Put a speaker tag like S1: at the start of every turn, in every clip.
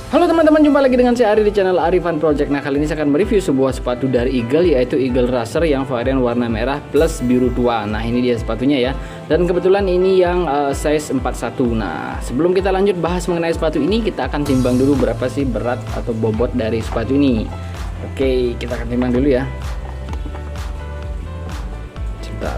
S1: Halo teman-teman, jumpa lagi dengan saya Ari di channel Arifan Project. Nah, kali ini saya akan mereview sebuah sepatu dari Eagle, yaitu Eagle Racer yang varian warna merah plus biru tua. Nah, ini dia sepatunya ya. Dan kebetulan ini yang size 41. Nah, sebelum kita lanjut bahas mengenai sepatu ini, kita akan timbang dulu berapa sih berat atau bobot dari sepatu ini. Oke, kita akan timbang dulu ya. Sebentar.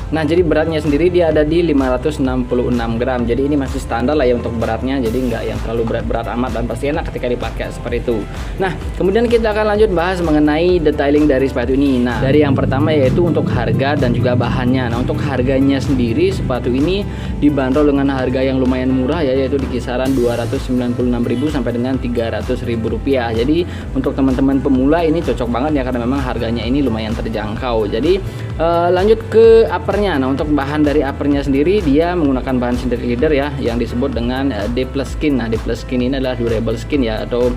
S1: Nah, jadi beratnya sendiri dia ada di 566 gram. Jadi ini masih standar lah ya untuk beratnya. Jadi nggak yang terlalu berat-berat amat dan pasti enak ketika dipakai seperti itu. Nah, kemudian kita akan lanjut bahas mengenai detailing dari sepatu ini. Nah, dari yang pertama yaitu untuk harga dan juga bahannya. Nah, untuk harganya sendiri sepatu ini dibanderol dengan harga yang lumayan murah ya, yaitu di kisaran 296.000 sampai dengan 300.000 rupiah. Jadi untuk teman-teman pemula ini cocok banget ya, karena memang harganya ini lumayan terjangkau. Jadi lanjut ke upper. Nah, untuk bahan dari uppernya sendiri dia menggunakan bahan synthetic leather ya, yang disebut dengan D+ skin. Nah, D+ skin ini adalah durable skin ya, atau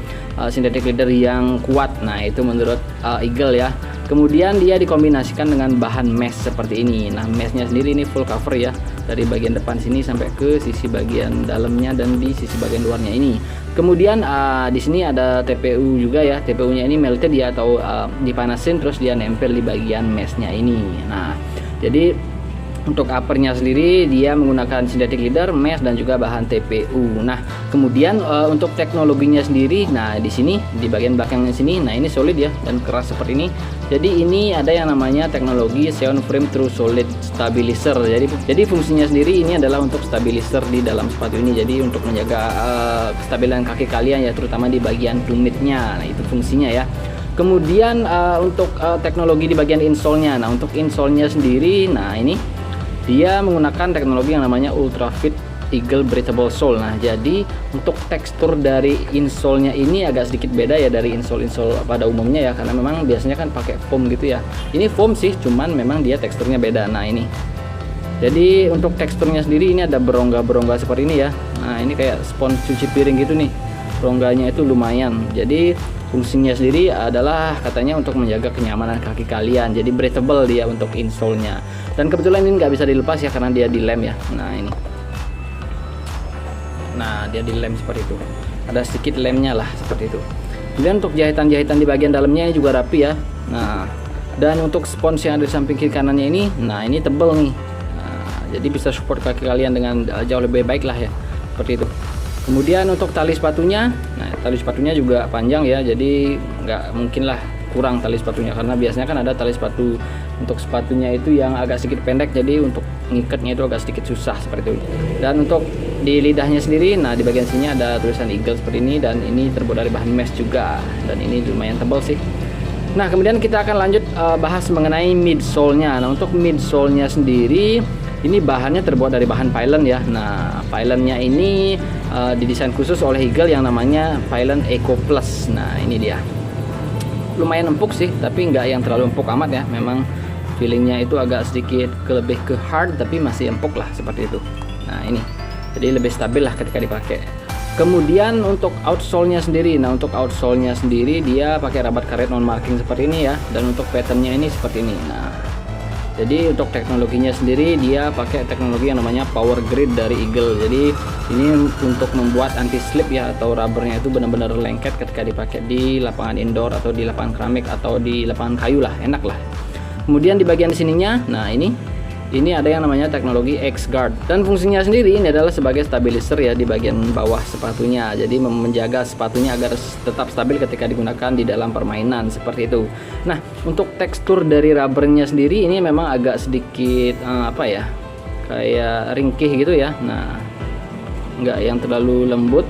S1: synthetic leather yang kuat. Nah, itu menurut Eagle ya. Kemudian dia dikombinasikan dengan bahan mesh seperti ini. Nah, meshnya sendiri ini full cover ya, dari bagian depan sini sampai ke sisi bagian dalamnya dan di sisi bagian luarnya ini. Kemudian di sini ada TPU juga ya. TPU-nya ini melted ya, atau dipanasin terus dia nempel di bagian meshnya ini. Nah, jadi untuk uppernya sendiri dia menggunakan synthetic leather, mesh dan juga bahan TPU. Nah, kemudian untuk teknologinya sendiri, nah di sini di bagian belakangnya sini, nah ini solid ya dan keras seperti ini. Jadi ini ada yang namanya teknologi Seon Frame True Solid Stabilizer. Jadi fungsinya sendiri ini adalah untuk stabilizer di dalam sepatu ini. Jadi untuk menjaga kestabilan kaki kalian ya, terutama di bagian tumitnya. Nah, itu fungsinya ya. Kemudian untuk teknologi di bagian insole-nya. Nah, untuk insole-nya sendiri, nah ini dia menggunakan teknologi yang namanya Ultra Fit Eagle Breathable Sole. Nah, jadi untuk tekstur dari insole-nya ini agak sedikit beda ya dari insole-insole pada umumnya ya, karena memang biasanya kan pakai foam gitu ya. Ini foam sih, cuman memang dia teksturnya beda. Nah, ini. Jadi untuk teksturnya sendiri ini ada berongga-berongga seperti ini ya. Nah, ini kayak spons cuci piring gitu nih. Rongganya itu lumayan. Jadi fungsinya sendiri adalah katanya untuk menjaga kenyamanan kaki kalian. Jadi breathable dia untuk insole-nya. Dan kebetulan ini nggak bisa dilepas ya, karena dia dilem ya. Nah, ini. Nah, dia dilem seperti itu. Ada sedikit lemnya lah seperti itu. Kemudian untuk jahitan-jahitan di bagian dalamnya ini juga rapi ya. Nah, dan untuk spons yang ada di samping kiri kanannya ini, nah ini tebel nih. Nah, jadi bisa support kaki kalian dengan jauh lebih baik lah ya. Seperti itu. Kemudian untuk tali sepatunya, nah tali sepatunya juga panjang ya, jadi nggak mungkin lah kurang tali sepatunya, karena biasanya kan ada tali sepatu untuk sepatunya itu yang agak sedikit pendek, jadi untuk ngikatnya itu agak sedikit susah seperti itu. Dan untuk di lidahnya sendiri, nah di bagian sini ada tulisan Eagle seperti ini, dan ini terbuat dari bahan mesh juga, dan ini lumayan tebal sih. Nah, kemudian kita akan lanjut bahas mengenai midsole-nya. Nah, untuk midsole-nya sendiri ini bahannya terbuat dari bahan pylon ya. Nah, pylonnya ini didesain khusus oleh Eagle yang namanya Pylon Eco Plus. Nah, ini dia. Lumayan empuk sih, tapi nggak yang terlalu empuk amat ya. Memang feelingnya itu agak sedikit lebih ke hard, tapi masih empuk lah seperti itu. Nah, ini. Jadi lebih stabil lah ketika dipakai. Kemudian untuk outsole-nya sendiri, nah untuk outsole-nya sendiri dia pakai rabat karet non marking seperti ini ya, dan untuk pattern-nya ini seperti ini. Nah, jadi untuk teknologinya sendiri dia pakai teknologi yang namanya Power Grid dari Eagle. Jadi ini untuk membuat anti slip ya, atau rubbernya itu benar-benar lengket ketika dipakai di lapangan indoor atau di lapangan keramik atau di lapangan kayu lah, enak lah. Kemudian di bagian sininya, nah ini ada yang namanya teknologi X-Guard, dan fungsinya sendiri ini adalah sebagai stabilizer ya di bagian bawah sepatunya. Jadi menjaga sepatunya agar tetap stabil ketika digunakan di dalam permainan seperti itu. Nah, untuk tekstur dari rubbernya sendiri ini memang agak sedikit apa ya, kayak ringkih gitu ya. Nah, nggak yang terlalu lembut,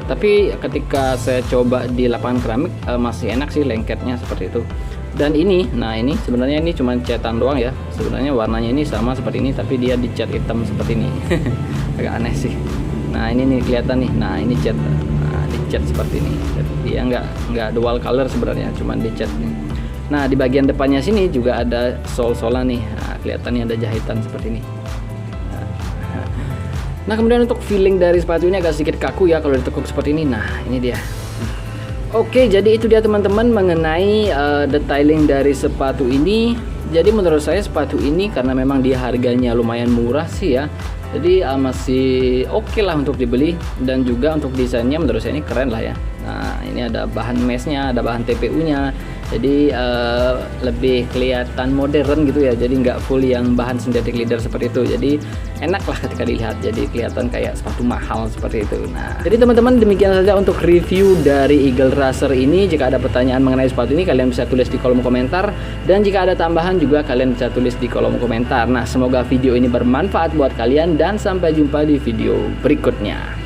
S1: tapi ketika saya coba di lapangan keramik masih enak sih lengketnya seperti itu. Dan ini, nah ini sebenarnya ini cuma cetan doang ya. Sebenarnya warnanya ini sama seperti ini, tapi dia dicat hitam seperti ini. Agak aneh sih. Nah, ini nih kelihatan nih. Nah, ini cat, nah, dicat seperti ini. Dia nggak dual color sebenarnya, cuma dicat nih. Nah, di bagian depannya sini juga ada sol-solan nih. Nah, kelihatan nih ada jahitan seperti ini. Nah, kemudian untuk feeling dari sepatu ini agak sedikit kaku ya kalau ditekuk seperti ini. Nah, ini dia. Oke, jadi itu dia teman-teman mengenai detailing dari sepatu ini. Jadi menurut saya sepatu ini karena memang dia harganya lumayan murah sih ya, jadi masih oke lah untuk dibeli. Dan juga untuk desainnya menurut saya ini keren lah ya. Nah ini ada bahan meshnya, ada bahan TPU-nya, jadi lebih kelihatan modern gitu ya. Jadi nggak full yang bahan synthetic leather seperti itu. Jadi enak lah ketika dilihat, jadi kelihatan kayak sepatu mahal seperti itu. Nah jadi teman-teman, demikian saja untuk review dari Eagle Racer ini. Jika ada pertanyaan mengenai sepatu ini, kalian bisa tulis di kolom komentar, dan jika ada tambahan juga kalian bisa tulis di kolom komentar. Nah semoga video ini bermanfaat buat kalian, dan sampai jumpa di video berikutnya.